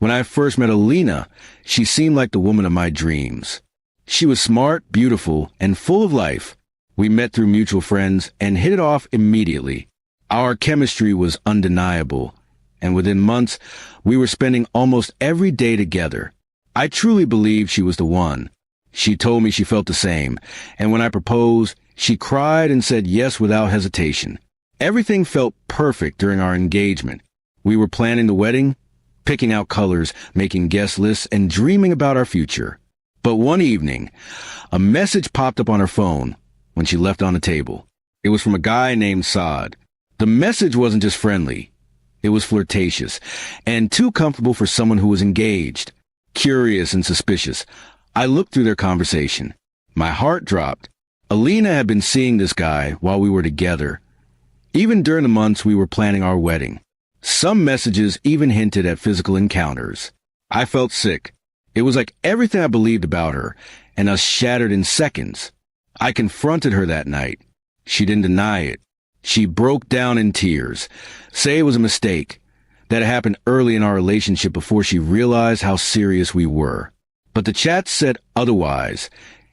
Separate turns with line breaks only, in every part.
When I first met Alina, she seemed like the woman of my dreams. She was smart, beautiful, and full of life. We met through mutual friends and hit it off immediately. Our chemistry was undeniable, and within months, we were spending almost every day together. I truly believed she was the one. She told me she felt the same, and when I proposed, she cried and said yes without hesitation. Everything felt perfect during our engagement. We were planning the wedding, picking out colors, making guest lists, and dreaming about our future. But one evening, a message popped up on her phone when she left on the table. It was from a guy named Saad. The message wasn't just friendly. It was flirtatious and too comfortable for someone who was engaged. Curious and suspicious, I looked through their conversation. My heart dropped. Alina had been seeing this guy while we were together, even during the months we were planning our wedding. Some messages even hinted at physical encounters. I felt sick. It was like everything I believed about her and us shattered in seconds. I confronted her that night. She didn't deny it. She broke down in tears, say it was a mistake, that it happened early in our relationship before she realized how serious we were. But the chat said otherwise.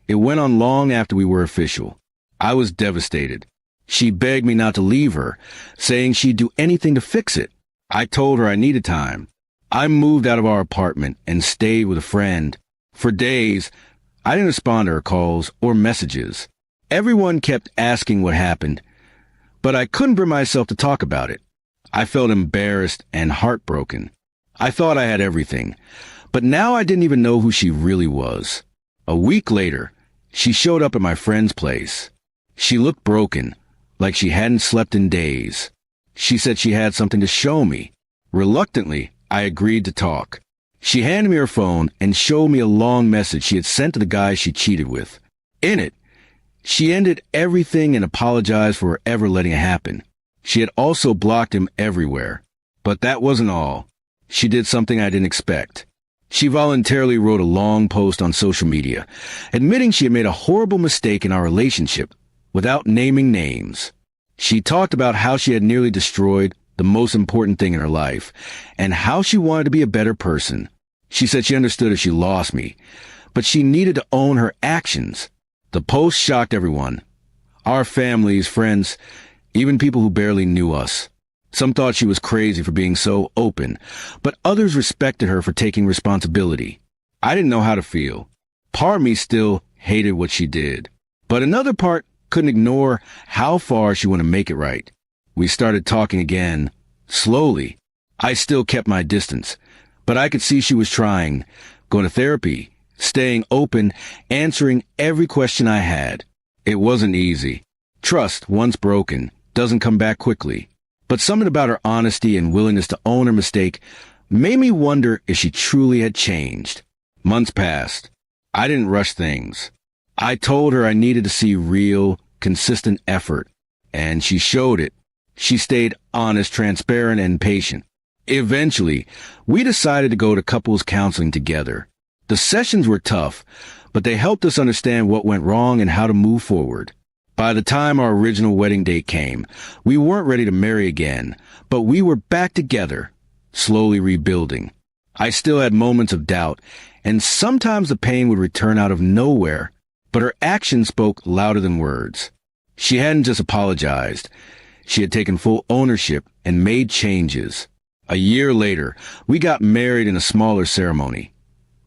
It went on long after we were official. I was devastated. She begged me not to leave her, saying she'd do anything to fix it. I told her I needed time. I moved out of our apartment and stayed with a friend. For days, I didn't respond to her calls or messages. Everyone kept asking what happened, but I couldn't bring myself to talk about it. I felt embarrassed and heartbroken. I thought I had everything, but now I didn't even know who she really was. A week later, she showed up at my friend's place. She looked broken, like she hadn't slept in days. She said she had something to show me. Reluctantly, I agreed to talk. She handed me her phone and showed me a long message she had sent to the guy she cheated with. In it, she ended everything and apologized for ever letting it happen. She had also blocked him everywhere. But that wasn't all. She did something I didn't expect. She voluntarily wrote a long post on social media, admitting she had made a horrible mistake in our relationship, without naming names. She talked about how she had nearly destroyed the most important thing in her life, and how she wanted to be a better person. She said she understood if she lost me, but she needed to own her actions. The post shocked everyone. Our families, friends, even people who barely knew us. Some thought she was crazy for being so open, but others respected her for taking responsibility. I didn't know how to feel. Part of me still hated what she did, but another part couldn't ignore how far she wanted to make it right. We started talking again, slowly. I still kept my distance, but I could see she was trying, going to therapy, staying open, answering every question I had. It wasn't easy. Trust, once broken, doesn't come back quickly. But something about her honesty and willingness to own her mistake made me wonder if she truly had changed. Months passed. I didn't rush things. I told her I needed to see real, consistent effort, and she showed it. She stayed honest, transparent, and patient. Eventually, we decided to go to couples counseling together. The sessions were tough, but they helped us understand what went wrong and how to move forward. By the time our original wedding date came, we weren't ready to marry again, but we were back together, slowly rebuilding. I still had moments of doubt, and sometimes the pain would return out of nowhere, but her actions spoke louder than words. She hadn't just apologized. She had taken full ownership and made changes. A year later, we got married in a smaller ceremony,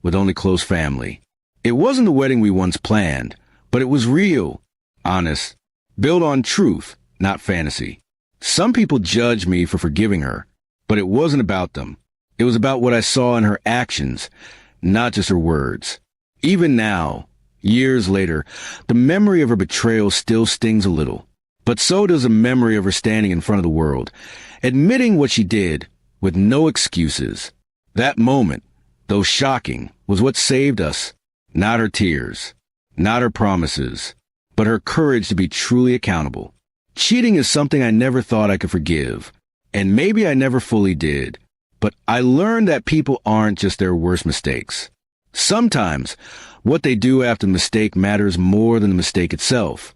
with only close family. It wasn't the wedding we once planned, but it was real, honest, built on truth, not fantasy. Some people judged me for forgiving her, but it wasn't about them. It was about what I saw in her actions, not just her words. Even now, years later, the memory of her betrayal still stings a little. But so does the memory of her standing in front of the world, admitting what she did, with no excuses. That moment, though shocking, was what saved us. Not her tears, not her promises, but her courage to be truly accountable. Cheating is something I never thought I could forgive, and maybe I never fully did. But I learned that people aren't just their worst mistakes. Sometimes, what they do after the mistake matters more than the mistake itself.